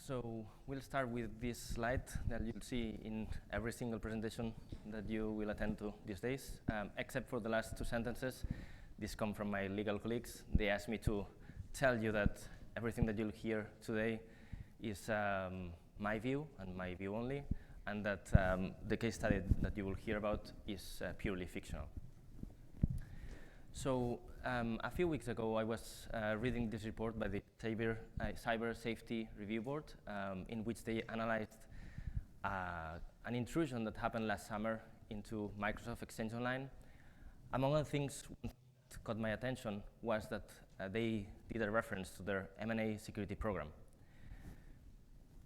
So we'll start with this slide that you'll see in every single presentation that you will attend to these days, except for the last two sentences. These come from my legal colleagues. They asked me to tell you that everything that you'll hear today is my view and my view only, and that the case study that you will hear about is purely fictional. So a few weeks ago, I was reading this report by the Cyber Safety Review Board, in which they analyzed an intrusion that happened last summer into Microsoft Exchange Online. Among other things that caught my attention was that they did a reference to their M&A security program.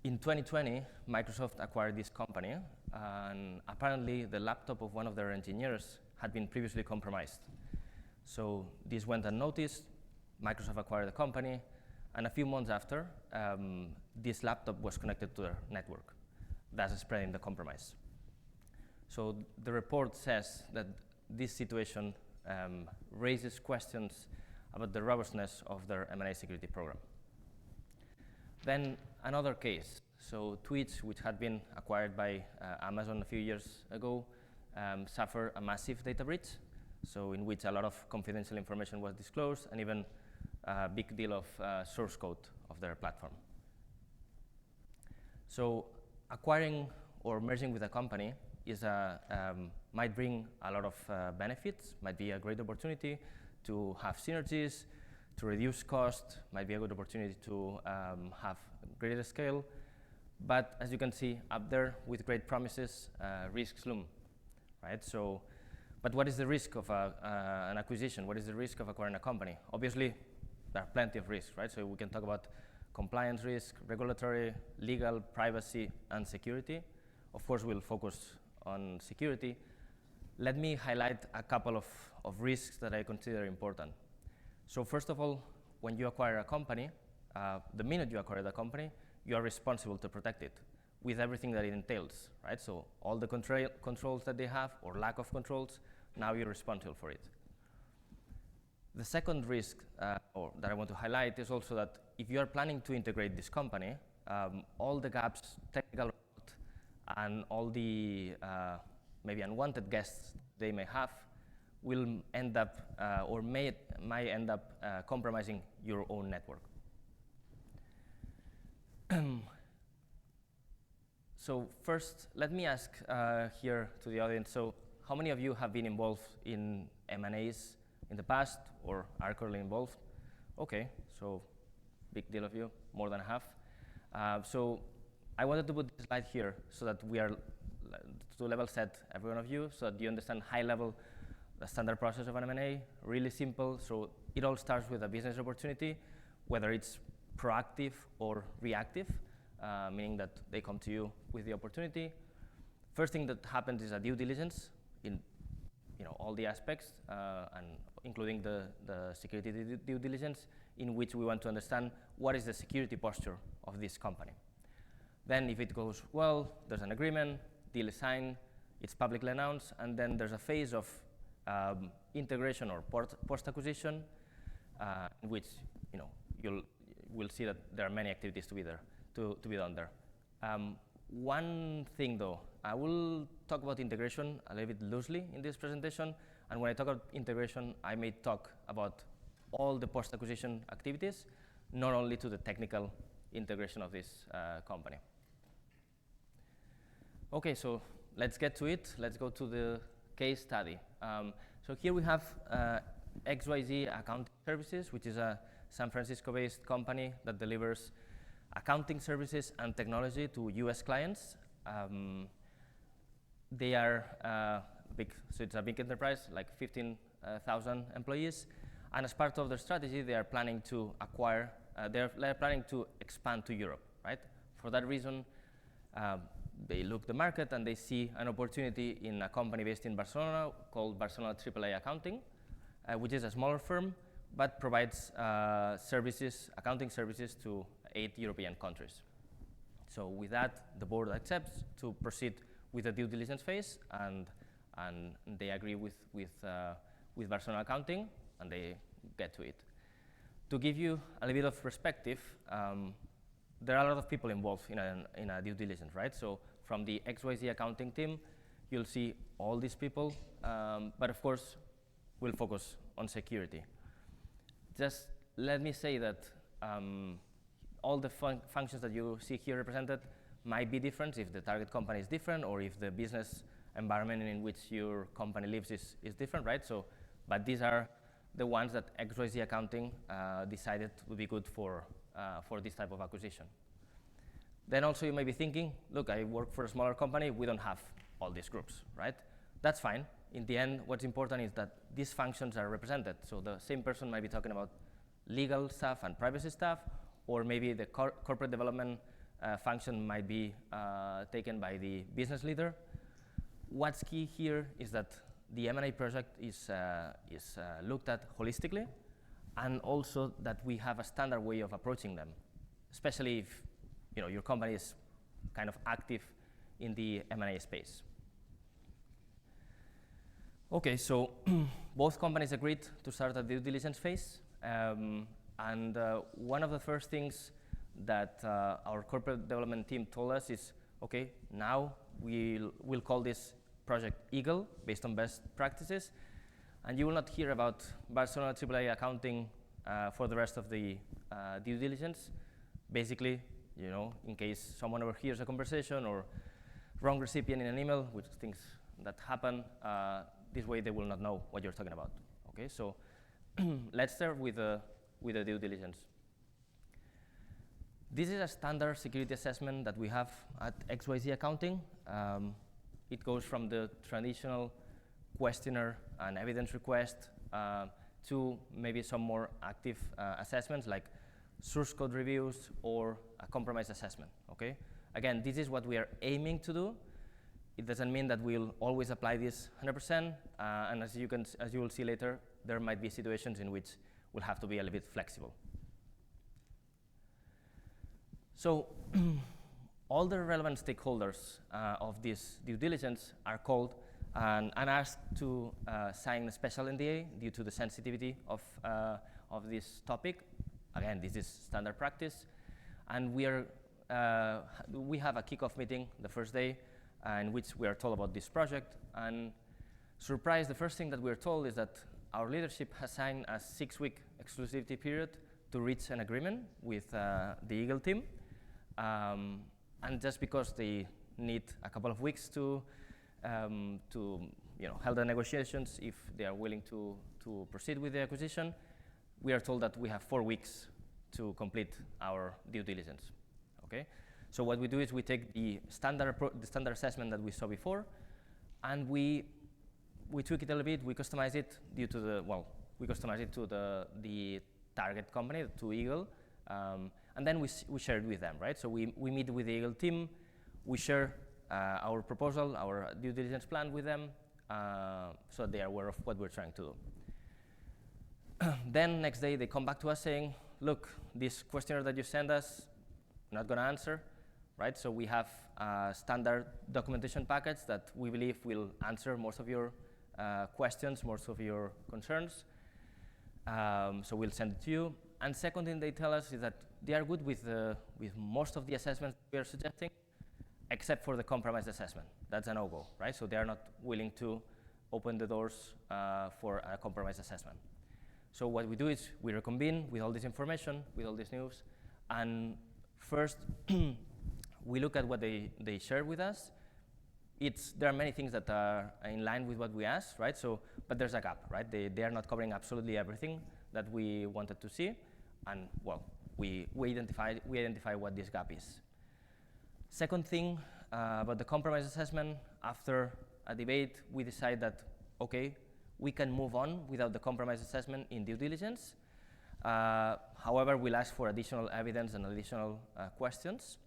In 2020, Microsoft acquired this company, and apparently the laptop of one of their engineers had been previously compromised. So this went unnoticed. Microsoft acquired the company, and a few months after, this laptop was connected to their network, thus spreading the compromise. So the report says that this situation raises questions about the robustness of their M&A security program. Then another case. So Twitch, which had been acquired by Amazon a few years ago, suffered a massive data breach, so in which a lot of confidential information was disclosed, and even a big deal of source code of their platform. So acquiring or merging with a company is might bring a lot of benefits, might be a great opportunity to have synergies, to reduce cost, might be a good opportunity to have greater scale. But as you can see up there, with great promises, risks loom, right? So, but what is the risk of an acquisition? What is the risk of acquiring a company? Obviously, there are plenty of risks, right? So we can talk about compliance risk, regulatory, legal, privacy, and security. Of course, we'll focus on security. Let me highlight a couple of risks that I consider important. So first of all, when you acquire a company, the minute you acquire the company, you are responsible to protect it with everything that it entails, right? So all the controls that they have, or lack of controls, now you're responsible for it. The second risk that I want to highlight is also that if you are planning to integrate this company, all the gaps, technical, and all the maybe unwanted guests they may have will end up or might end up compromising your own network. So first, let me ask here to the audience, so how many of you have been involved in M&As in the past or are currently involved? Okay, so big deal of you, more than half. So I wanted to put this slide here so that we are to level set every one of you, so that you understand high level the standard process of an M&A, really simple. So it all starts with a business opportunity, whether it's proactive or reactive, meaning that they come to you with the opportunity. First thing that happens is a due diligence in all the aspects, and including the security due diligence, in which we want to understand what is the security posture of this company. Then if it goes well, there's an agreement, deal is signed, it's publicly announced, and then there's a phase of integration or post-acquisition, in which we'll see that there are many activities to be done there. One thing though, I will talk about integration a little bit loosely in this presentation, and when I talk about integration, I may talk about all the post-acquisition activities, not only to the technical integration of this company. Okay, so let's get to it. Let's go to the case study. So here we have XYZ Accounting Services, which is a San Francisco-based company that delivers accounting services and technology to US clients. They are so it's a big enterprise, like 15,000 employees. And as part of their strategy, they are planning to acquire, they're planning to expand to Europe, right? For that reason, they look the market and they see an opportunity in a company based in Barcelona called Barcelona AAA Accounting, which is a smaller firm, but provides accounting services to 8 European countries. So with that, the board accepts to proceed with the due diligence phase, and they agree with Barcelona Accounting, and they get to it. To give you a little bit of perspective, there are a lot of people involved in a due diligence, right? So from the XYZ accounting team, you'll see all these people, but of course, we'll focus on security. Just let me say that all the functions that you see here represented might be different if the target company is different or if the business environment in which your company lives is different, right? So, but these are the ones that XYZ Accounting decided would be good for this type of acquisition. Then also you may be thinking, look, I work for a smaller company, we don't have all these groups, right? That's fine. In the end, what's important is that these functions are represented. So the same person might be talking about legal stuff and privacy stuff, or maybe the corporate development function might be taken by the business leader. What's key here is that the M&A project is looked at holistically, and also that we have a standard way of approaching them, especially if your company is kind of active in the M&A space. Okay, so both companies agreed to start the due diligence phase, and one of the first things that our corporate development team told us is, okay, now we'll call this Project Eagle based on best practices, and you will not hear about Barcelona AAA accounting for the rest of the due diligence. Basically, in case someone overhears a conversation or wrong recipient in an email, which things that happen, this way they will not know what you're talking about. Okay, so let's start with the due diligence. This is a standard security assessment that we have at XYZ Accounting. It goes from the traditional questionnaire and evidence request to maybe some more active assessments like source code reviews or a compromise assessment. Okay. Again, this is what we are aiming to do. It doesn't mean that we'll always apply this 100%, and as you will see later, there might be situations in which we'll have to be a little bit flexible. So all the relevant stakeholders of this due diligence are called and asked to sign a special NDA due to the sensitivity of this topic. Again, this is standard practice, and we have a kickoff meeting the first day in which we are told about this project. And surprise, the first thing that we're told is that our leadership has signed a 6-week exclusivity period to reach an agreement with the Eagle team. And just because they need a couple of weeks to hold the negotiations, if they are willing to proceed with the acquisition, we are told that we have 4 weeks to complete our due diligence. Okay, so what we do is we take the standard assessment that we saw before, and we tweak it a little bit. We customize it we customize it to the target company, to Eagle. And then we share it with them, right? So we meet with the Eagle team, we share our proposal, our due diligence plan with them, so they are aware of what we're trying to do. Then next day they come back to us saying, look, this questionnaire that you send us, not gonna answer, right? So we have a standard documentation package that we believe will answer most of your questions, most of your concerns. So we'll send it to you. And second thing they tell us is that they are good with most of the assessments we are suggesting, except for the compromise assessment. That's a no-go, right? So they are not willing to open the doors for a compromise assessment. So what we do is we reconvene with all this information, with all this news, and first we look at what they shared with us. There are many things that are in line with what we asked, right? So, but there's a gap, right? They are not covering absolutely everything that we wanted to see, and well, we identify what this gap is. Second thing about the compromise assessment, after a debate, we decide that, okay, we can move on without the compromise assessment in due diligence. However, we'll ask for additional evidence and additional questions.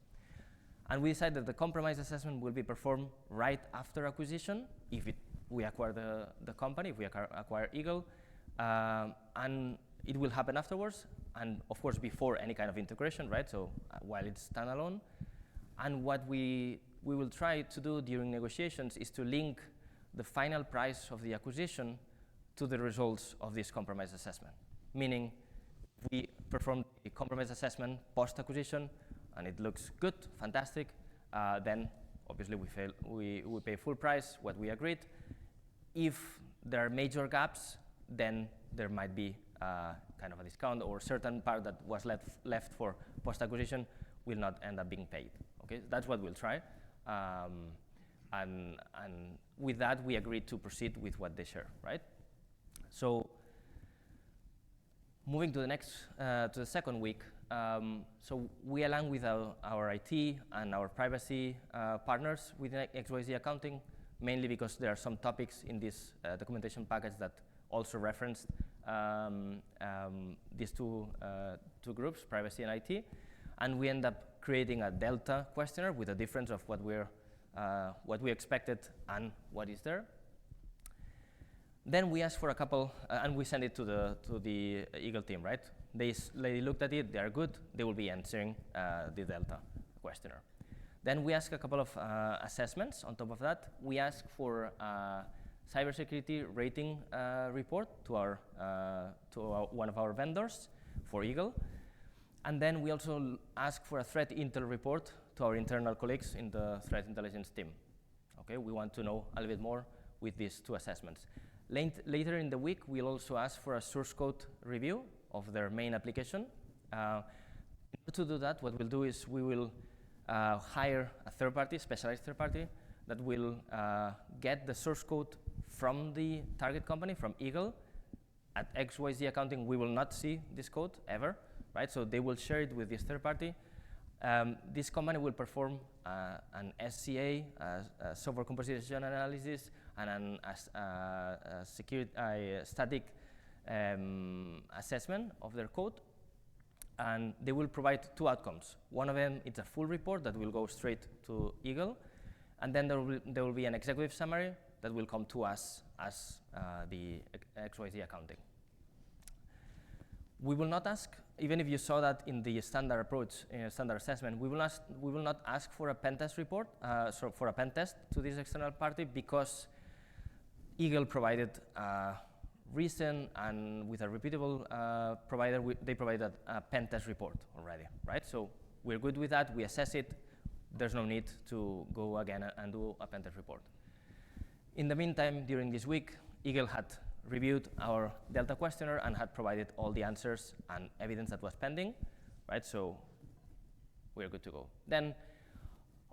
And we decide that the compromise assessment will be performed right after acquisition, if we acquire the company, if we acquire Eagle, and it will happen afterwards, and of course before any kind of integration, right? So while it's standalone. And what we will try to do during negotiations is to link the final price of the acquisition to the results of this compromise assessment. Meaning, we perform a compromise assessment post-acquisition, and it looks good, fantastic, then obviously we pay full price, what we agreed. If there are major gaps, then there might be kind of a discount, or certain part that was left for post-acquisition will not end up being paid. Okay, that's what we'll try. And with that, we agreed to proceed with what they share, right? So moving to the next, to the second week, so we align with our IT and our privacy partners within XYZ Accounting, mainly because there are some topics in this documentation package that also referenced these two groups, privacy and IT, and we end up creating a delta questionnaire with a difference of what we expected and what is there. Then we asked for a couple, and we send it to the Eagle team, right? They looked at it, they are good, they will be answering the delta questionnaire. Then we ask a couple of assessments on top of that. We ask for cybersecurity rating report to one of our vendors for Eagle. And then we also ask for a threat intel report to our internal colleagues in the threat intelligence team. Okay, we want to know a little bit more with these two assessments. Later in the week, we'll also ask for a source code review of their main application. To do that, what we'll do is we will hire a third party, specialized third party, that will get the source code from the target company, from Eagle. At XYZ Accounting, we will not see this code ever, right? So they will share it with this third party. This company will perform an SCA, software composition analysis, and a static assessment of their code. And they will provide two outcomes. One of them is a full report that will go straight to Eagle. And then there will be an executive summary that will come to us as the XYZ Accounting. We will not ask, even if you saw that in the standard approach, standard assessment, we will not ask for a pen test report, so for a pen test to this external party, because Eagle provided recent and with a repeatable provider, they provided a pen test report already, right? So we're good with that, we assess it, there's no need to go again and do a pen test report. In the meantime, during this week, Eagle had reviewed our Delta questionnaire and had provided all the answers and evidence that was pending, right? So we're good to go. Then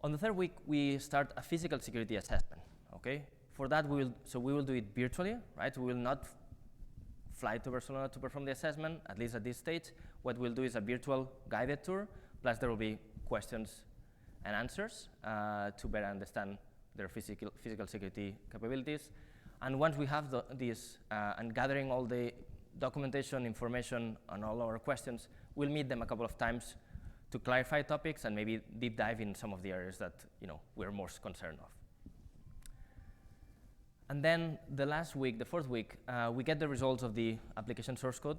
on the third week, we start a physical security assessment, okay? For that, we will do it virtually, right? We will not fly to Barcelona to perform the assessment, at least at this stage. What we'll do is a virtual guided tour, plus there will be questions and answers to better understand their physical security capabilities. And once we have this and gathering all the documentation, information on all our questions, we'll meet them a couple of times to clarify topics and maybe deep dive in some of the areas that we're most concerned of. And then the last week, the fourth week, we get the results of the application source code,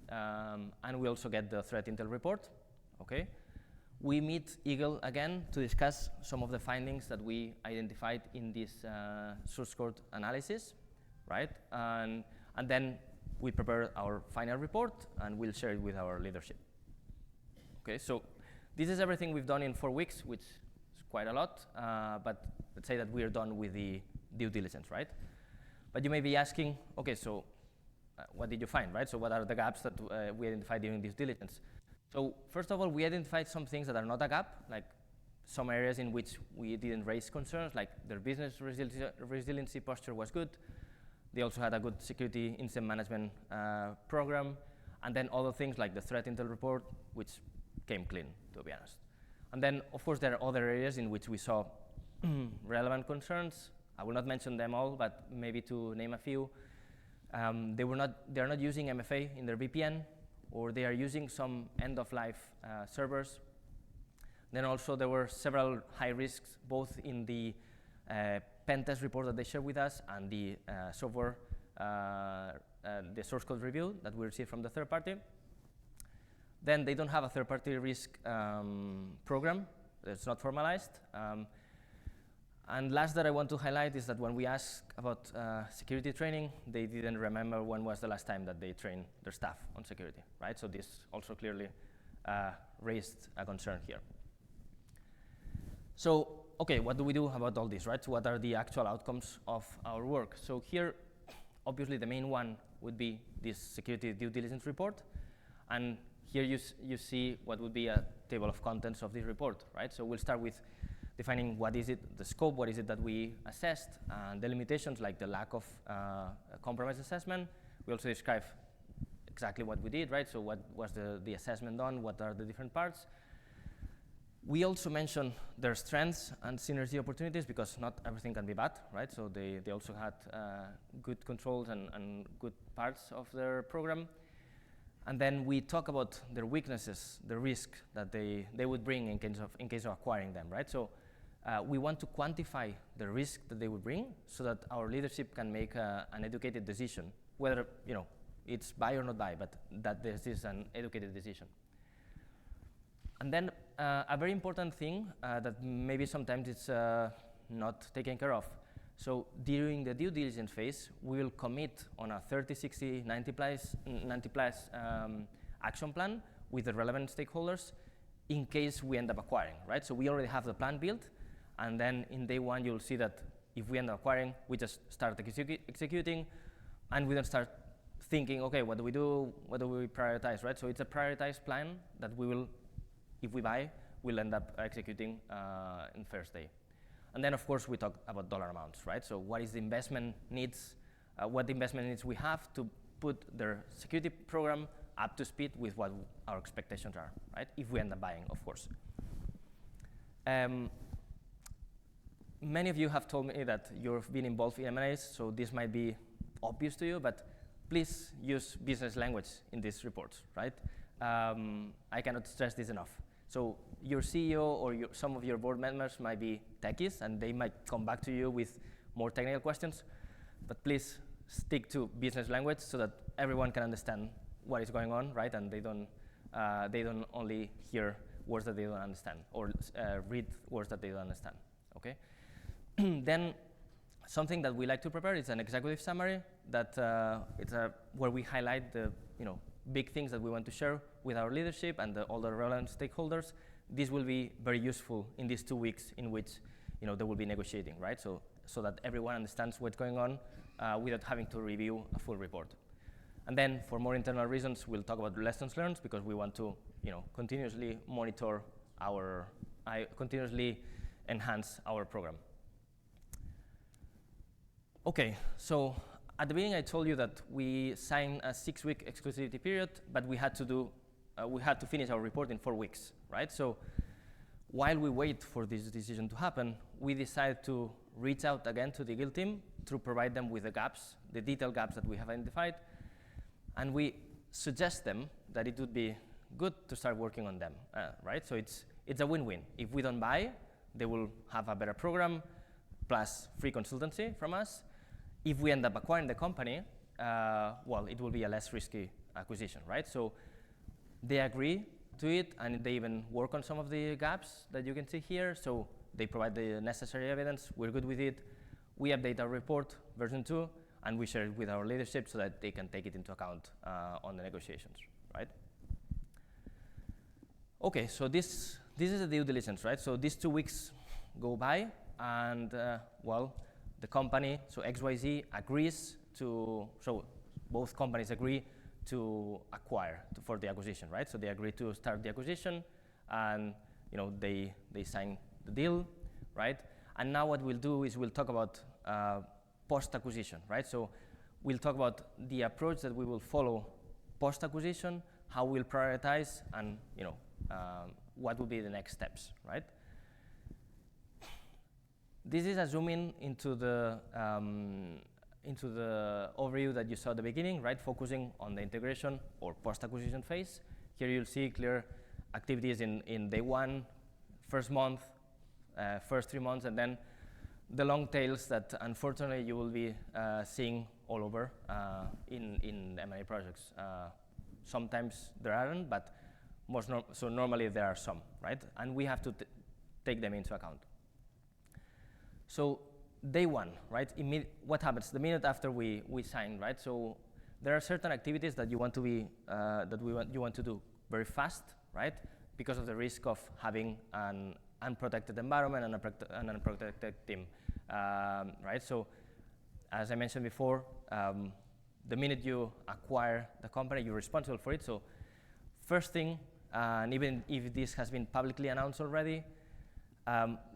and we also get the threat intel report. Okay, we meet Eagle again to discuss some of the findings that we identified in this source code analysis, right? And then we prepare our final report, and we'll share it with our leadership. Okay, so this is everything we've done in 4 weeks, which is quite a lot, but let's say that we're done with the due diligence, right? But you may be asking, okay, so what did you find, right? So what are the gaps that we identified during due diligence? So first of all, we identified some things that are not a gap, like some areas in which we didn't raise concerns, like their business resiliency posture was good. They also had a good security incident management program, and then other things like the threat intel report, which came clean, to be honest. And then, of course, there are other areas in which we saw relevant concerns. I will not mention them all, but maybe to name a few. They are not using MFA in their VPN, or they are using some end-of-life servers. Then also there were several high risks, both in the pen test report that they shared with us and the software, the source code review that we received from the third party. Then they don't have a third-party risk program. It's not formalized. And last that I want to highlight is that when we asked about security training, they didn't remember when was the last time that they trained their staff on security, right? So this also clearly raised a concern here. So, okay, what do we do about all this, right? So what are the actual outcomes of our work? So here, obviously the main one would be this security due diligence report. And here you see what would be a table of contents of this report, right? So we'll start with defining what is it, the scope, what is it that we assessed, and the limitations like the lack of compromise assessment. We also describe exactly what we did, right? So what was the assessment done, what are the different parts. We also mention their strengths and synergy opportunities because not everything can be bad, right? So they also had good controls and good parts of their program. And then we talk about their weaknesses, the risk that they would bring in case of acquiring them, right? So we want to quantify the risk that they would bring so that our leadership can make an educated decision, whether it's buy or not buy, but that this is an educated decision. And then a very important thing that maybe sometimes it's not taken care of. So during the due diligence phase, we will commit on a 30, 60, 90 plus action plan with the relevant stakeholders in case we end up acquiring, right? So we already have the plan built, and then in day one, you'll see that if we end up acquiring, we just start executing, and we don't start thinking, okay, what do we do? What do we prioritize, right? So it's a prioritized plan that we will, if we buy, we'll end up executing in first day. And then, of course, we talk about dollar amounts, right? So what is the investment needs, what the investment needs we have to put their security program up to speed with what our expectations are, right? If we end up buying, of course. Many of you have told me that you've been involved in M&As, so this might be obvious to you, but please use business language in these reports, right? I cannot stress this enough. So your CEO or some of your board members might be techies, and they might come back to you with more technical questions, but please stick to business language so that everyone can understand what is going on, right? And they don't only hear words that they don't understand or read words that they don't understand, okay? Then something that we like to prepare is an executive summary that where we highlight the big things that we want to share with our leadership and all the relevant stakeholders. This will be very useful in these 2 weeks in which they will be negotiating, right? So that everyone understands what's going on without having to review a full report. And then for more internal reasons, we'll talk about lessons learned because we want to continuously monitor continuously enhance our program. Okay, so at the beginning I told you that we signed a 6-week exclusivity period, but we had to finish our report in 4 weeks, right? So while we wait for this decision to happen, we decided to reach out again to the Guild team to provide them with the gaps, the detailed gaps that we have identified, and we suggest them that it would be good to start working on them, right? So it's a win-win. If we don't buy, they will have a better program plus free consultancy from us. If we end up acquiring the company, well, it will be a less risky acquisition, right? So they agree to it, and they even work on some of the gaps that you can see here. So they provide the necessary evidence. We're good with it. We update our report, version 2, and we share it with our leadership so that they can take it into account on the negotiations, right? Okay, so this is the due diligence, right? So these 2 weeks go by, and well, the company, so XYZ, agrees to, so both companies agree to acquire for the acquisition, right? So they agree to start the acquisition, and they sign the deal, right? And now what we'll do is we'll talk about post-acquisition, right? So we'll talk about the approach that we will follow post-acquisition, how we'll prioritize, and what will be the next steps, right? This is a zoom in into the overview that you saw at the beginning, right? Focusing on the integration or post-acquisition phase. Here you'll see clear activities in day 1, first month, first 3 months, and then the long tails that unfortunately you will be seeing all over in M&A projects. Sometimes there aren't, but so normally there are some, right? And we have to take them into account. So day 1, right? What happens the minute after we sign, right? So there are certain activities that you want to be you want to do very fast, right? Because of the risk of having an unprotected environment and an unprotected team, right? So, as I mentioned before, the minute you acquire the company, you're responsible for it. So, first thing, and even if this has been publicly announced already,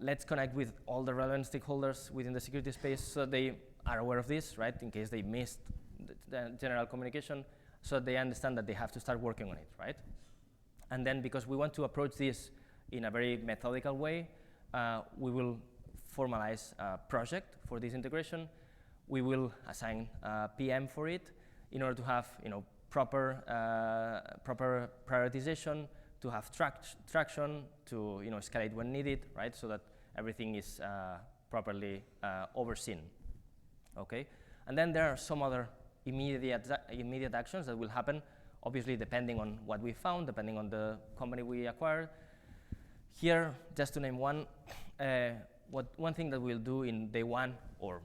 let's connect with all the relevant stakeholders within the security space so they are aware of this, right, in case they missed the general communication, so they understand that they have to start working on it, right? And then because we want to approach this in a very methodical way, we will formalize a project for this integration. We will assign a PM for it in order to have proper prioritization, to have traction, to escalate when needed, right? So that everything is properly overseen. Okay, and then there are some other immediate actions that will happen, obviously depending on what we found, depending on the company we acquired. Here, just to name one, one thing that we'll do in day one or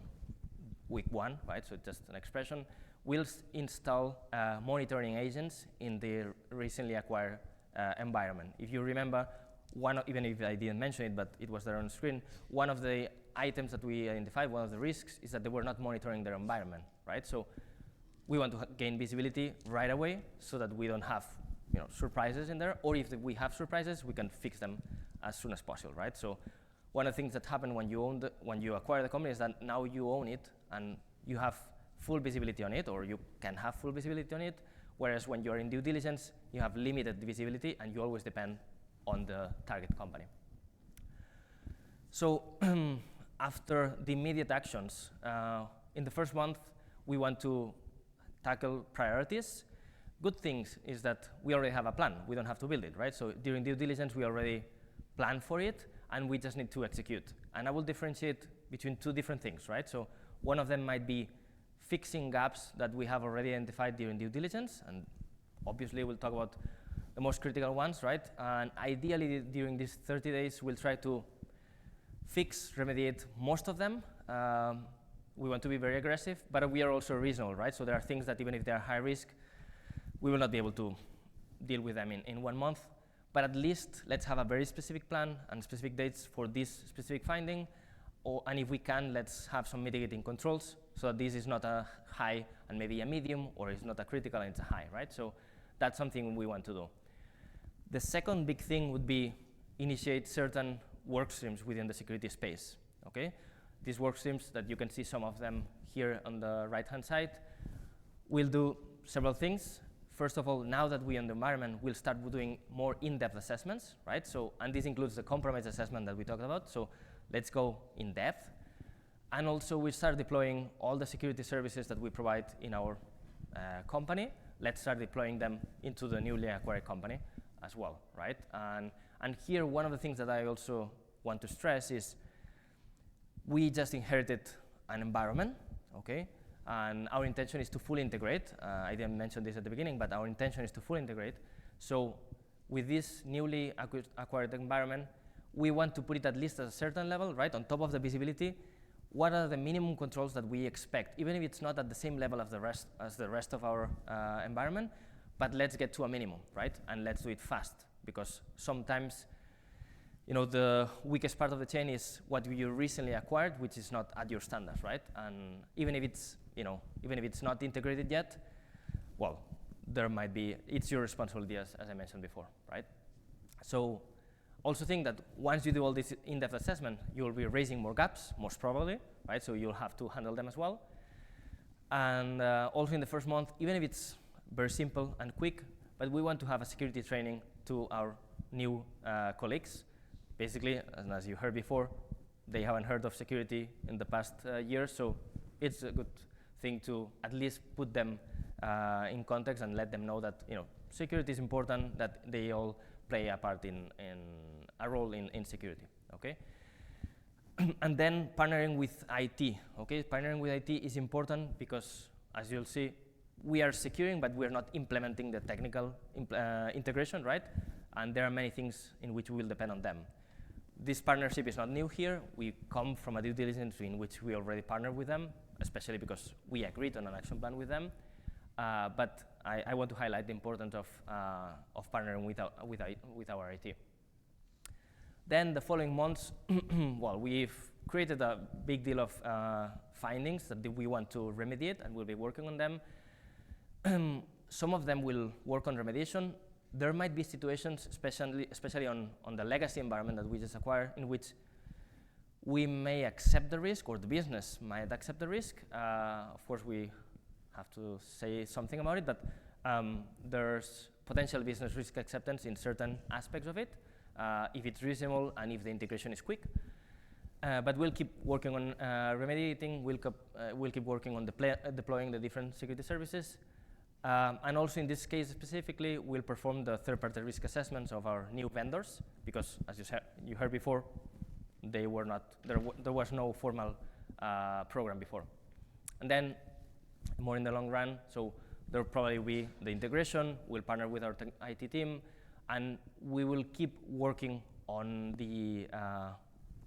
week one, right? So just an expression. We'll install monitoring agents in the recently acquired environment. If you remember, even if I didn't mention it, but it was there on screen, one of the items that we identified, one of the risks, is that they were not monitoring their environment, right? So we want to gain visibility right away so that we don't have surprises in there, or if we have surprises, we can fix them as soon as possible, right? So one of the things that happen when you acquire the company is that now you own it and you have full visibility on it, or you can have full visibility on it, whereas when you're in due diligence, you have limited visibility and you always depend on the target company. So after the immediate actions, in the first month, we want to tackle priorities. Good things is that we already have a plan. We don't have to build it, right? So during due diligence, we already planned for it, and we just need to execute. And I will differentiate between two different things, right? So one of them might be fixing gaps that we have already identified during due diligence, and obviously we'll talk about the most critical ones, right? And ideally, during these 30 days, we'll try to remediate most of them. We want to be very aggressive, but we are also reasonable, right? So there are things that even if they are high risk, we will not be able to deal with them in 1 month. But at least let's have a very specific plan and specific dates for this specific finding. And if we can, let's have some mitigating controls so that this is not a high and maybe a medium, or it's not a critical and it's a high, right? So that's something we want to do. The second big thing would be initiate certain work streams within the security space, okay? These work streams that you can see some of them here on the right-hand side will do several things. First of all, now that we're in the environment, we'll start doing more in-depth assessments, right? So, and this includes the compromise assessment that we talked about. So let's go in depth. And also we start deploying all the security services that we provide in our company. Let's start deploying them into the newly acquired company as well, right? And here, one of the things that I also want to stress is we just inherited an environment, okay? And our intention is to fully integrate. I didn't mention this at the beginning, but our intention is to fully integrate. So with this newly acquired environment, we want to put it at least at a certain level, right? On top of the visibility, what are the minimum controls that we expect, even if it's not at the same level as the rest of our environment, but let's get to a minimum, right? And let's do it fast, because sometimes the weakest part of the chain is what you recently acquired, which is not at your standards, right? And even if it's not integrated yet, well, it's your responsibility, as I mentioned before, right? So also think that once you do all this in-depth assessment, you will be raising more gaps, most probably, right? So you'll have to handle them as well. And also in the first month, even if it's very simple and quick, but we want to have a security training to our new colleagues. Basically, and as you heard before, they haven't heard of security in the past year, so it's a good thing to at least put them in context and let them know that security is important, that they all play a part in a role in security, okay? And then partnering with IT, okay? Partnering with IT is important because, as you'll see, we are securing, but we're not implementing the technical integration, right? And there are many things in which we will depend on them. This partnership is not new here. We come from a due diligence in which we already partnered with them, especially because we agreed on an action plan with them. But I want to highlight the importance of partnering with our IT. Then the following months, well, we've created a big deal of findings that we want to remediate, and we'll be working on them. Some of them will work on remediation. There might be situations, especially on the legacy environment that we just acquired, in which we may accept the risk, or the business might accept the risk. Of course, we have to say something about it, but there's potential business risk acceptance in certain aspects of it, if it's reasonable and if the integration is quick. But we'll keep working on remediating, we'll keep working on deploying the different security services. And also in this case specifically, we'll perform the third-party risk assessments of our new vendors, because as you heard before, they were not, there was no formal program before. And then more in the long run, so there will probably be the integration, we'll partner with our IT team, and we will keep working on the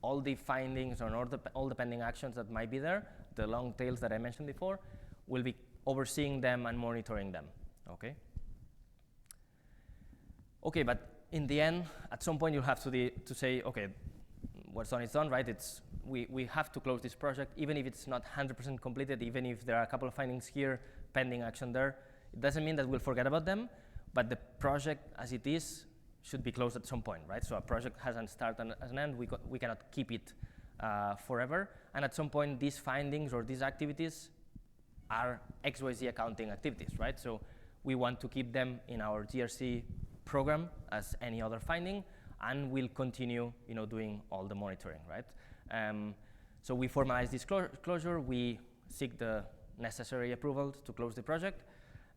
all the findings on all the pending actions that might be there, the long tails that I mentioned before. We'll be overseeing them and monitoring them, okay? Okay, but in the end, at some point you'll have to say, okay, what's done is done, right? We have to close this project, even if it's not 100% completed, even if there are a couple of findings here, pending action there. It doesn't mean that we'll forget about them, but the project as it is should be closed at some point, right? So a project has a start and an end. We cannot keep it forever. And at some point, these findings or these activities are XYZ accounting activities, right? So we want to keep them in our GRC program as any other finding, and we'll continue, doing all the monitoring, right? So we formalize this closure. We seek the necessary approval to close the project,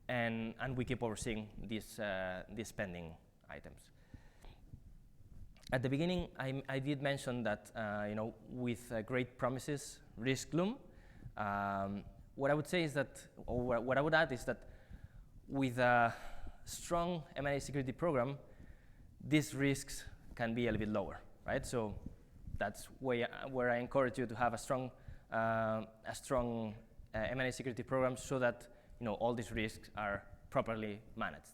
and we keep overseeing these pending items. At the beginning, I did mention that with great promises, risk loom. What I would say is that, or what I would add is that, with a strong M&A security program, these risks can be a little bit lower, right? So that's where I encourage you to have a strong M&A security program, so that all these risks are properly managed.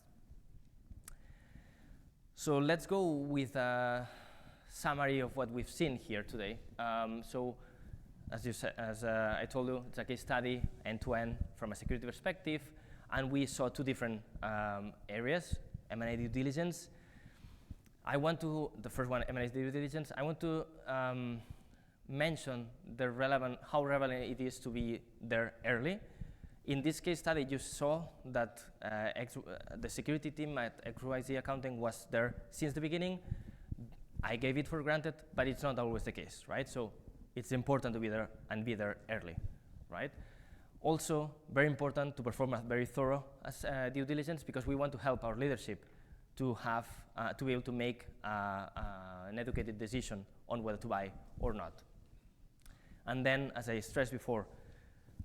So let's go with a summary of what we've seen here today. So as I told you, it's a case study end-to-end from a security perspective, and we saw two different areas, M&A due diligence. The first one, M&A due diligence, I want to mention how relevant it is to be there early. In this case study, you saw that the security team at XYZ Accounting was there since the beginning. I gave it for granted, but it's not always the case, right? So it's important to be there and be there early, right? Also, very important to perform a very thorough due diligence, because we want to help our leadership to be able to make an educated decision on whether to buy or not. And then, as I stressed before,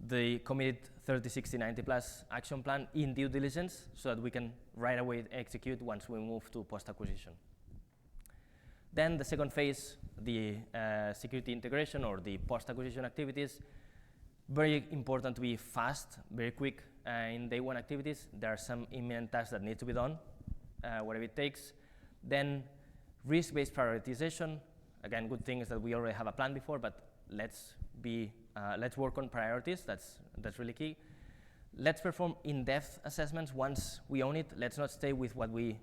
the committed 30, 60, 90 plus action plan in due diligence, so that we can right away execute once we move to post-acquisition. Then the second phase, the security integration or the post-acquisition activities, very important to be fast, very quick in day one activities. There are some imminent tasks that need to be done, whatever it takes. Then risk-based prioritization. Again, good thing is that we already have a plan before, but let's work on priorities. That's really key. Let's perform in-depth assessments once we own it. Let's not stay with what we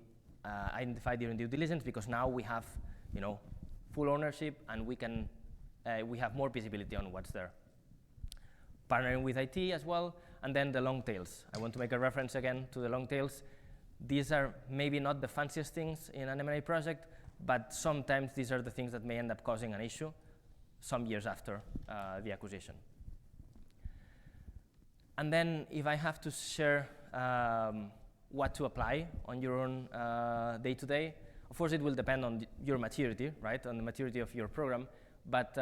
identified during due diligence, because now we have, full ownership, and we have more visibility on what's there. Partnering with IT as well, and then the long tails. I want to make a reference again to the long tails. These are maybe not the fanciest things in an M&A project, but sometimes these are the things that may end up causing an issue some years after the acquisition. And then if I have to share what to apply on your own day-to-day, of course it will depend on your maturity, right, on the maturity of your program, but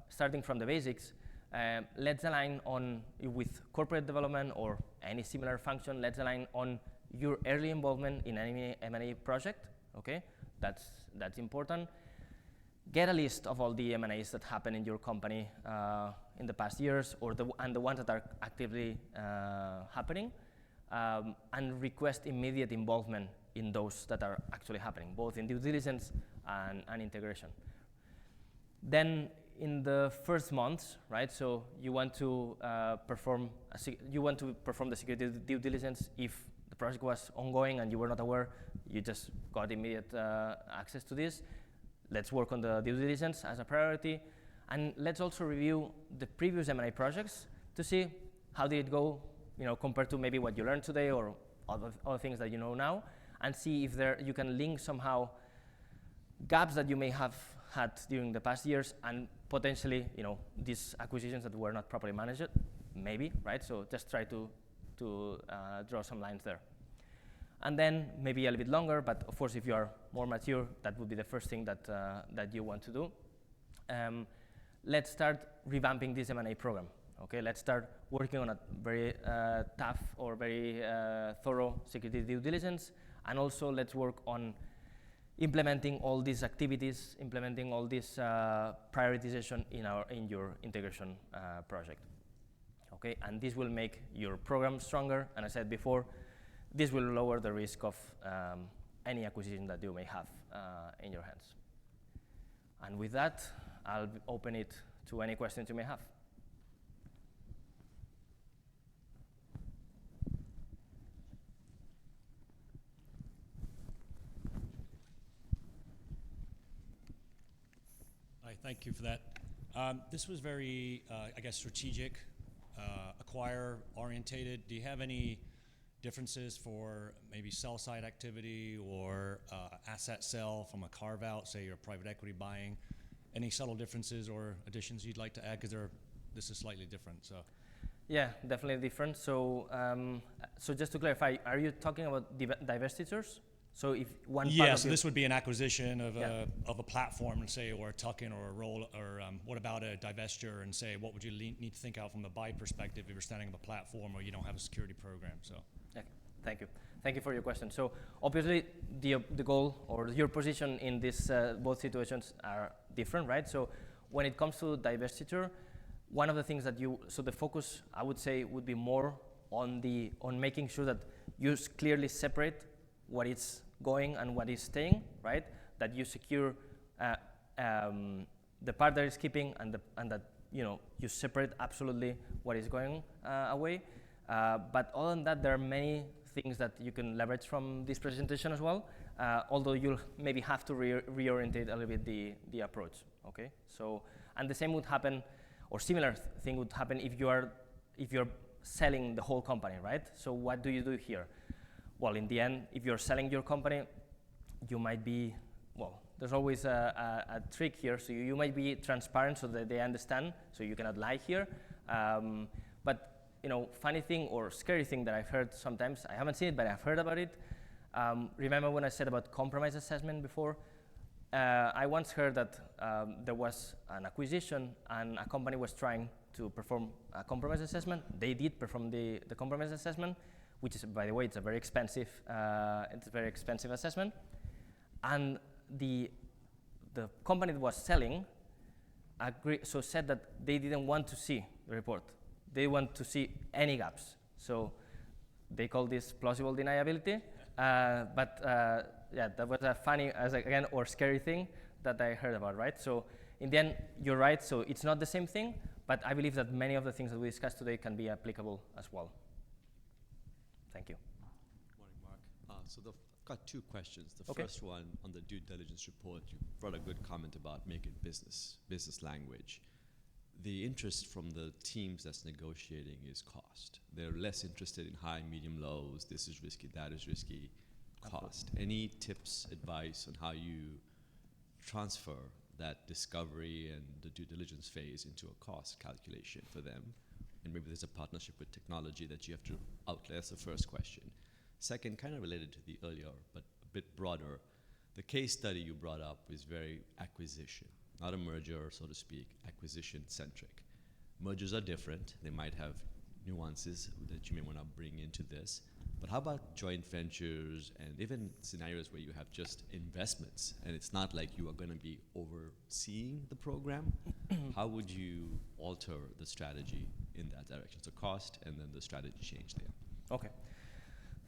starting from the basics, let's align with corporate development or any similar function, let's align on your early involvement in any M&A project, okay? That's important. Get a list of all the M&As that happen in your company in the past years, and the ones that are actively happening, and request immediate involvement in those that are actually happening, both in due diligence and integration. Then in the first months, right? So you want to perform the security due diligence. If the project was ongoing and you were not aware, you just got immediate access to this. Let's work on the due diligence as a priority, and let's also review the previous M&A projects to see how did it go, compared to maybe what you learned today or other things that you know now, and see if you can link somehow gaps that you may have had during the past years and potentially, these acquisitions that were not properly managed, maybe, right? So just try to draw some lines there. And then maybe a little bit longer, but of course, if you are more mature, that would be the first thing that you want to do. Let's start revamping this M&A program. Okay, let's start working on a very tough or very thorough security due diligence, and also let's work on implementing all these activities, implementing all this prioritization in your integration project. Okay, and this will make your program stronger, and as I said before, this will lower the risk of any acquisition that you may have in your hands. And with that, I'll open it to any questions you may have. Hi, thank you for that. This was very, strategic, acquire-orientated. Do you have any differences for maybe sell-side activity or asset sell from a carve-out, say you're private equity buying? Any subtle differences or additions you'd like to add? Because this is slightly different. So. Yeah, definitely different. So, so just to clarify, are you talking about divestitures? So if one part so this would be an acquisition of a platform, and say, or a tuck-in or a roll, or what about a divestiture, and say, what would you need to think out from the buy perspective if you're standing up a platform or you don't have a security program? So. Okay, thank you. Thank you for your question. So obviously the goal or your position in this both situations are different, right? So when it comes to divestiture, one of the things that the focus, I would say, would be more on making sure that you clearly separate what is going and what is staying, right? That you secure the part that is keeping and that you separate absolutely what is going away. But other than that, there are many things that you can leverage from this presentation as well, although you'll maybe have to reorientate a little bit the approach, okay? So, and the same would happen, or similar thing would happen if you're selling the whole company, right? So what do you do here? Well, in the end, if you're selling your company, you might be, there's always a trick here. So you might be transparent so that they understand, so you cannot lie here. But funny thing or scary thing that I've heard sometimes, I haven't seen it, but I've heard about it. Remember when I said about compromise assessment before? I once heard that there was an acquisition and a company was trying to perform a compromise assessment. They did perform the compromise assessment, which is, by the way, it's a very expensive assessment. And the company that was selling said that they didn't want to see the report. They want to see any gaps. So they call this plausible deniability. That was a funny, or scary thing that I heard about, right? So in the end, you're right. So it's not the same thing, but I believe that many of the things that we discussed today can be applicable as well. Thank you. Morning, Mark. I've got two questions. The Okay. first one, on the due diligence report, you brought a good comment about making business language. The interest from the teams that's negotiating is cost. They're less interested in high, medium, lows, this is risky, that is risky, cost. Absolutely. Any tips, advice on how you transfer that discovery and the due diligence phase into a cost calculation for them? And maybe there's a partnership with technology that you have to outlay. That's the first question. Second, kind of related to the earlier, but a bit broader, the case study you brought up is very acquisition, not a merger, so to speak, acquisition-centric. Mergers are different. They might have nuances that you may want to bring into this. But how about joint ventures and even scenarios where you have just investments and it's not like you are going to be overseeing the program? How would you alter the strategy in that direction? So cost and then the strategy change there. Okay.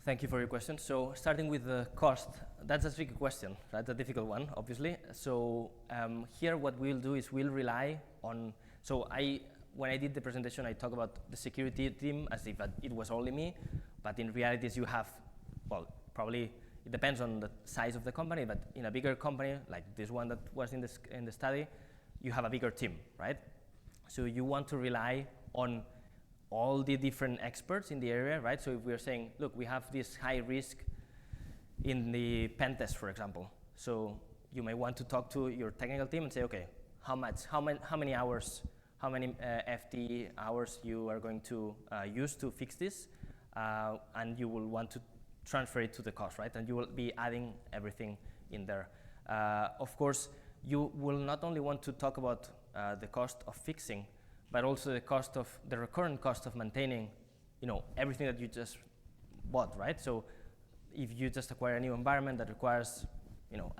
Thank you for your question. So starting with the cost, that's a tricky question. That's a difficult one, obviously. So here what we'll do is we'll rely on, when I did the presentation, I talked about the security team as if it was only me, but in reality you have, well, probably it depends on the size of the company, but in a bigger company, like this one that was in the study, you have a bigger team, right? So you want to rely on all the different experts in the area, right? So if we're saying, look, we have this high risk in the pen test, for example. So you may want to talk to your technical team and say, okay, how many hours, how many FTE hours you are going to use to fix this, and you will want to transfer it to the cost, right? And you will be adding everything in there. Of course, you will not only want to talk about the cost of fixing, but also the recurrent cost of maintaining, everything that you just bought, right? So if you just acquire a new environment that requires,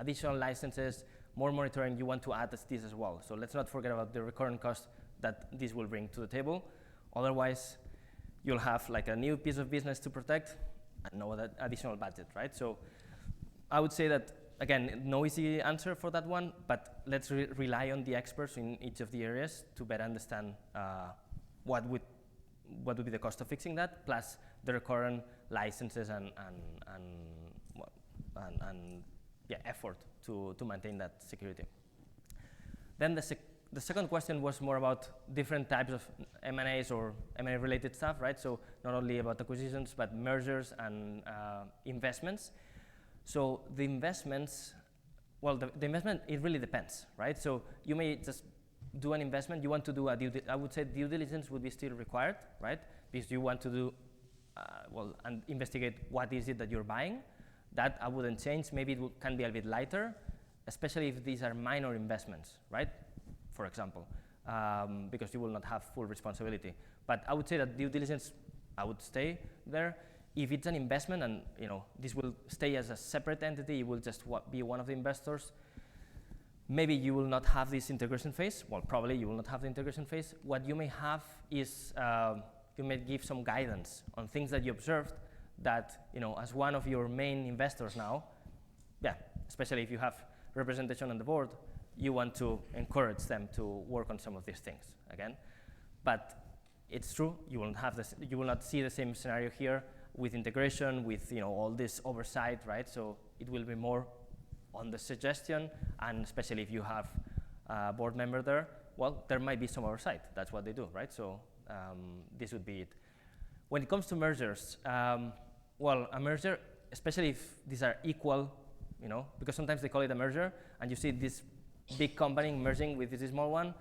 additional licenses, more monitoring, you want to add this as well. So let's not forget about the recurrent cost that this will bring to the table. Otherwise, you'll have like a new piece of business to protect and no other additional budget, right? So I would say that, again, no easy answer for that one, but let's rely on the experts in each of the areas to better understand what would be the cost of fixing that, plus the recurrent licenses and effort to maintain that security. Then the second question was more about different types of M&As or M&A related stuff, right? So not only about acquisitions, but mergers and investments. So the investments, well, the investment, it really depends, right? So you may just do an investment, you want to do I would say due diligence would be still required, right? Because you want to do, and investigate what is it that you're buying. That I wouldn't change. Maybe it can be a bit lighter, especially if these are minor investments, right? For example, because you will not have full responsibility. But I would say that due diligence, I would stay there. If it's an investment and this will stay as a separate entity, you will just be one of the investors, maybe you will not have this integration phase. Well, probably you will not have the integration phase. What you may have is you may give some guidance on things that you observed that, as one of your main investors now, especially if you have representation on the board, you want to encourage them to work on some of these things again. But it's true, you will not see the same scenario here with integration, with all this oversight, right? So it will be more on the suggestion, and especially if you have a board member there, well, there might be some oversight. That's what they do, right? So this would be it. When it comes to mergers, well, a merger, especially if these are equal, because sometimes they call it a merger, and you see this big company merging with this small one,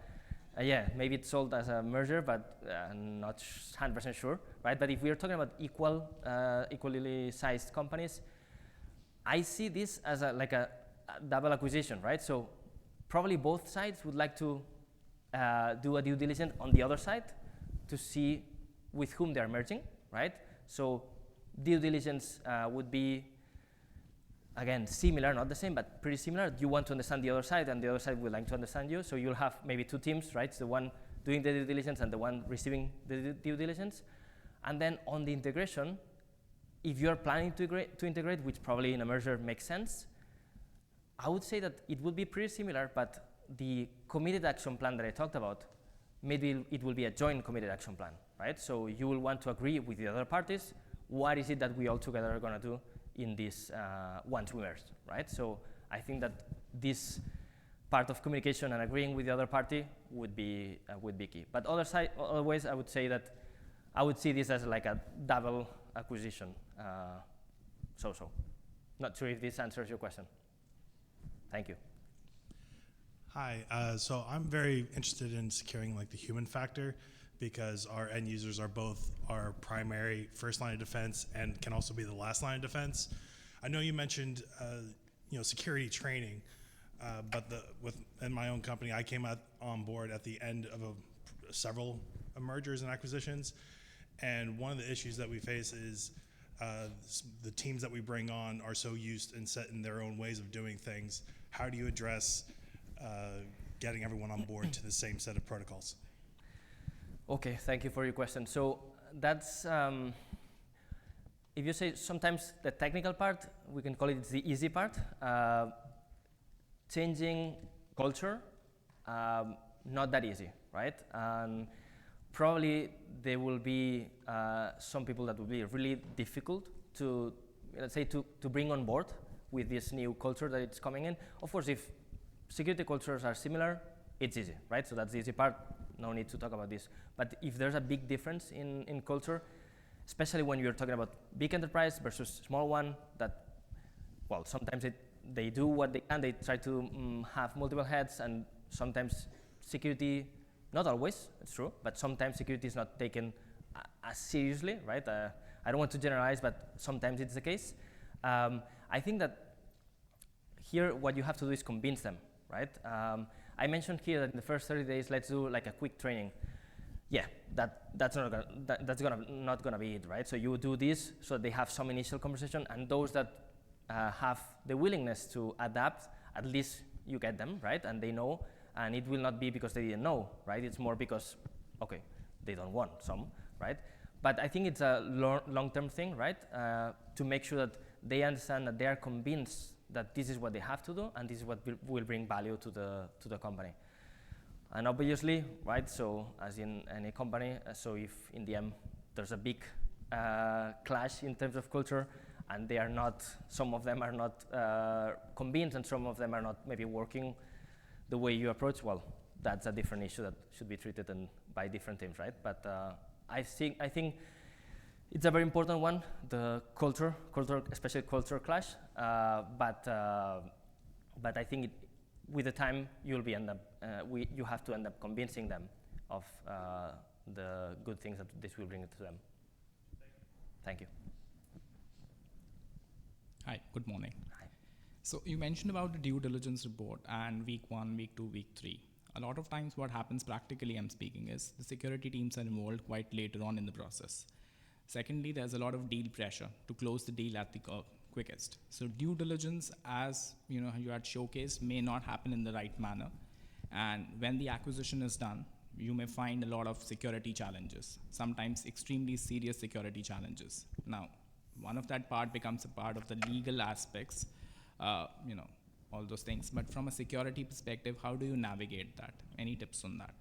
maybe it's sold as a merger, but not 100% sure, right? But if we're talking about equally sized companies, I see this as like a double acquisition, right? So probably both sides would like to do a due diligence on the other side to see with whom they're merging, right? So due diligence would be, again, similar, not the same, but pretty similar. You want to understand the other side, and the other side would like to understand you. So you'll have maybe two teams, right? So the one doing the due diligence and the one receiving the due diligence. And then on the integration, if you're planning to integrate, which probably in a merger makes sense, I would say that it would be pretty similar, but the committed action plan that I talked about, maybe it will be a joint committed action plan, right? So you will want to agree with the other parties, what is it that we all together are going to do in this once we merge, right? So I think that this part of communication and agreeing with the other party would be key. But otherwise, I would say that I would see this as like a double acquisition. So. Not sure if this answers your question. Thank you. Hi, so I'm very interested in securing like the human factor, because our end users are both our primary first line of defense and can also be the last line of defense. I know you mentioned security training, but in my own company, I came on board at the end of several mergers and acquisitions, and one of the issues that we face is the teams that we bring on are so used and set in their own ways of doing things. How do you address getting everyone on board to the same set of protocols? Okay, thank you for your question. So that's if you say sometimes the technical part, we can call it the easy part. Changing culture, not that easy, right? And probably there will be some people that will be really difficult to, let's say, to bring on board with this new culture that it's coming in. Of course, if security cultures are similar, it's easy, right? So that's the easy part, no need to talk about this. But if there's a big difference in culture, especially when you're talking about big enterprise versus small one, that, well, sometimes they do what they can, they try to have multiple heads, and sometimes security, not always, it's true, but sometimes security is not taken as seriously, right? I don't want to generalize, but sometimes it's the case. I think that here what you have to do is convince them, right? I mentioned here that in the first 30 days, let's do like a quick training. Yeah, that's not gonna be it, right? So you do this so they have some initial conversation, and those that have the willingness to adapt, at least you get them, right? And they know, and it will not be because they didn't know, right? It's more because, okay, they don't want some, right? But I think it's a long-term thing, right? To make sure that they understand, that they are convinced that this is what they have to do, and this is what will bring value to the company. And obviously, right, so as in any company, so if in the end there's a big clash in terms of culture, and they are not, some of them are not convinced, and some of them are not maybe working the way you approach, well, that's a different issue that should be treated by different teams, right? But I think it's a very important one, the culture, especially culture clash. But I think with the time you have to end up convincing them of the good things that this will bring to them. Thank you. Hi, good morning. Hi. So you mentioned about the due diligence report and week 1, week 2, week 3. A lot of times what happens practically, I'm speaking, is the security teams are involved quite later on in the process. Secondly, there's a lot of deal pressure to close the deal at the quickest. So due diligence, as you had showcased, may not happen in the right manner. And when the acquisition is done, you may find a lot of security challenges, sometimes extremely serious security challenges. Now, one of that part becomes a part of the legal aspects, all those things. But from a security perspective, how do you navigate that? Any tips on that?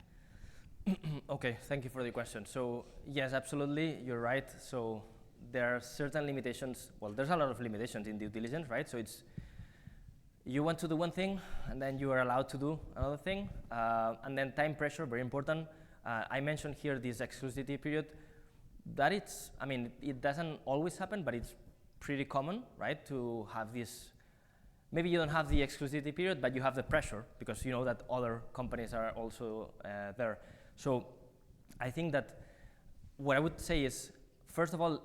Okay, thank you for the question. So yes, absolutely, you're right. So there are certain limitations. Well, there's a lot of limitations in due diligence, right? So it's, you want to do one thing, and then you are allowed to do another thing. And then time pressure, very important. I mentioned here this exclusivity period. That it's, I mean, it doesn't always happen, but it's pretty common, right? To have this, maybe you don't have the exclusivity period, but you have the pressure because you know that other companies are also there. So I think that what I would say is, first of all,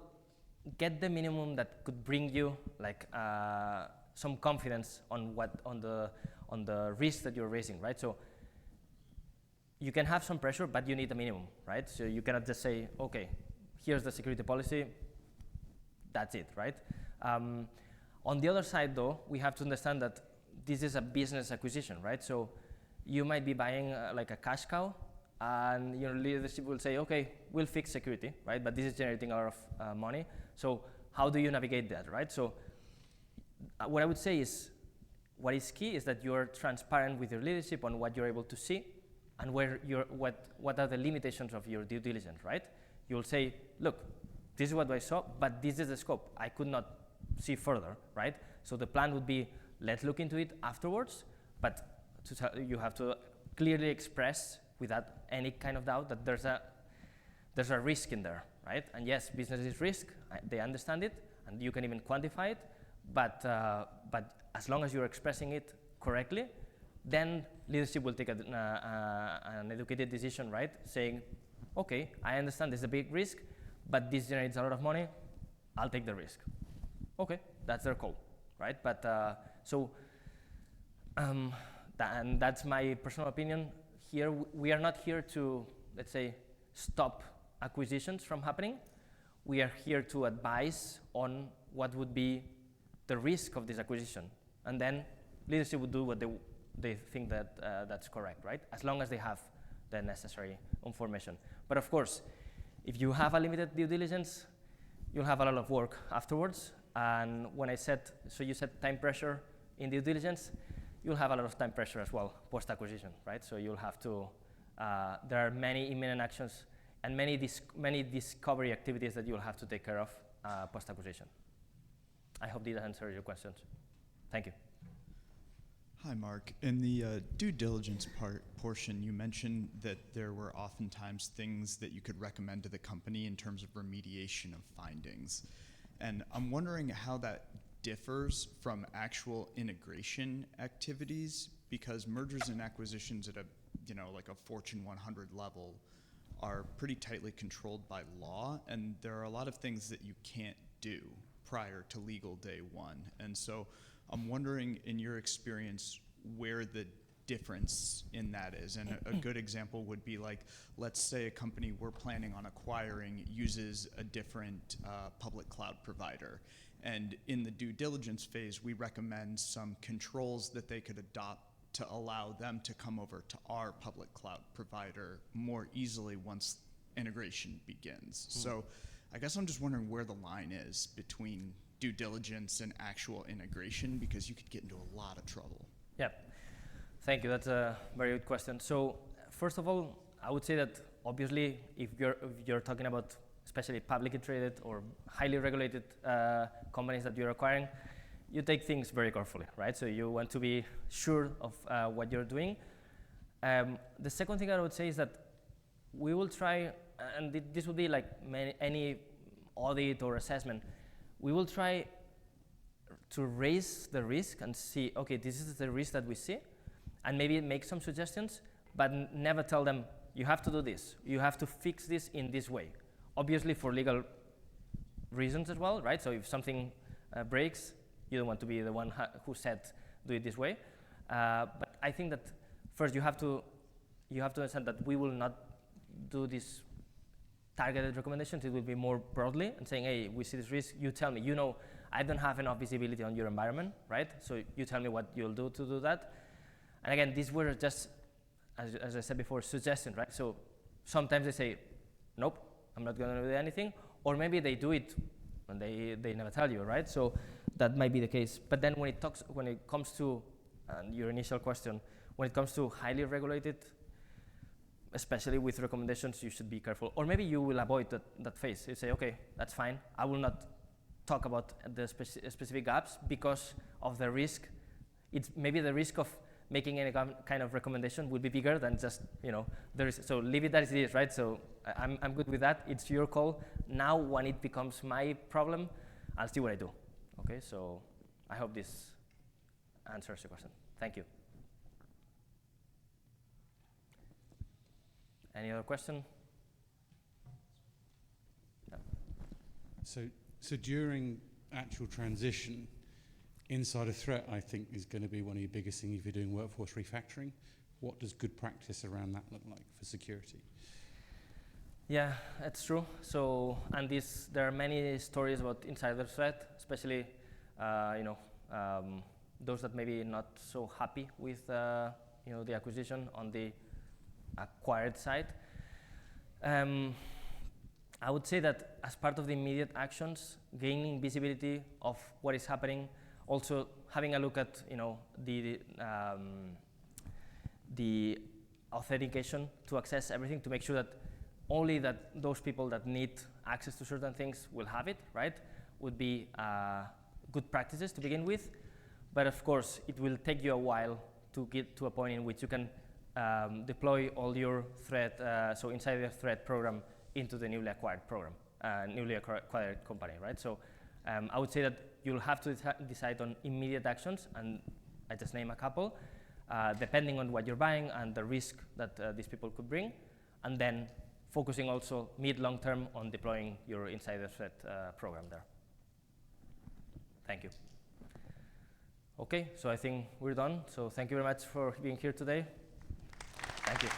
get the minimum that could bring you like some confidence on the risk that you're raising, right? So you can have some pressure, but you need a minimum, right? So you cannot just say, okay, here's the security policy, that's it, right? On the other side, though, we have to understand that this is a business acquisition, right? So you might be buying like a cash cow, and your leadership will say, okay, we'll fix security, right? But this is generating a lot of money. So how do you navigate that, right? So what I would say is, what is key is that you're transparent with your leadership on what you're able to see and what are the limitations of your due diligence, right? You'll say, look, this is what I saw, but this is the scope. I could not see further, right? So the plan would be, let's look into it afterwards, but you have to clearly express without any kind of doubt that there's a risk in there, right? And yes, business is risk, they understand it, and you can even quantify it, but as long as you're expressing it correctly, then leadership will take an educated decision, right? Saying, okay, I understand this is a big risk, but this generates a lot of money, I'll take the risk. Okay, that's their call, right? But and that's my personal opinion. Here, we are not here to, let's say, stop acquisitions from happening. We are here to advise on what would be the risk of this acquisition. And then leadership would do what they think that that's correct, right? As long as they have the necessary information. But of course, if you have a limited due diligence, you'll have a lot of work afterwards. And when I said, so you said time pressure in due diligence, you'll have a lot of time pressure as well post-acquisition, right? So you'll have to, there are many imminent actions and many discovery activities that you'll have to take care of post-acquisition. I hope this answers your questions. Thank you. Hi, Mark. In the due diligence portion, you mentioned that there were oftentimes things that you could recommend to the company in terms of remediation of findings. And I'm wondering how that differs from actual integration activities, because mergers and acquisitions at a, like a Fortune 100 level are pretty tightly controlled by law, and there are a lot of things that you can't do prior to legal day one. And so I'm wondering, in your experience, where the difference in that is. And a good example would be like, let's say a company we're planning on acquiring uses a different public cloud provider. And in the due diligence phase, we recommend some controls that they could adopt to allow them to come over to our public cloud provider more easily once integration begins. So I guess I'm just wondering where the line is between due diligence and actual integration, because you could get into a lot of trouble. Yeah, thank you. That's a very good question. So first of all, I would say that obviously if you're talking about especially publicly traded or highly regulated companies that you're acquiring, you take things very carefully, right? So you want to be sure of what you're doing. The second thing I would say is that we will try, and this will be like any audit or assessment, we will try to raise the risk and see, okay, this is the risk that we see, and maybe make some suggestions, but never tell them, you have to do this, you have to fix this in this way. Obviously for legal reasons as well, right? So if something breaks, you don't want to be the one who said, do it this way. But I think that first you have to understand that we will not do these targeted recommendations. It will be more broadly and saying, hey, we see this risk, you tell me, I don't have enough visibility on your environment, right? So you tell me what you'll do to do that. And again, these were just, as I said before, suggestions, right? So sometimes they say, nope, I'm not gonna do anything, or maybe they do it and they never tell you, right? So that might be the case. But then when it comes to your initial question, when it comes to highly regulated, especially with recommendations, you should be careful. Or maybe you will avoid that phase. You say, okay, that's fine. I will not talk about the specific gaps because of the risk. It's maybe the risk of making any kind of recommendation would be bigger than just, there is. So leave it as it is, right? So I'm good with that. It's your call. Now when it becomes my problem, I'll see what I do. Okay, so I hope this answers your question. Thank you. Any other question? No. So during actual transition, inside a threat, I think, is going to be one of your biggest things if you're doing workforce refactoring. What does good practice around that look like for security? Yeah, that's true. So, and there are many stories about insider threat, especially, those that maybe not so happy with, the acquisition on the acquired side. I would say that as part of the immediate actions, gaining visibility of what is happening, also having a look at, the authentication to access everything, to make sure that only those people that need access to certain things will have it, right? Would be good practices to begin with. But of course, it will take you a while to get to a point in which you can deploy all your threat, so insider threat program into the newly acquired program, newly acquired company, right? So I would say that you'll have to decide on immediate actions, and I just name a couple, depending on what you're buying and the risk that these people could bring, and then focusing also mid-long term on deploying your insider threat program there. Thank you. Okay, so I think we're done. So thank you very much for being here today. Thank you.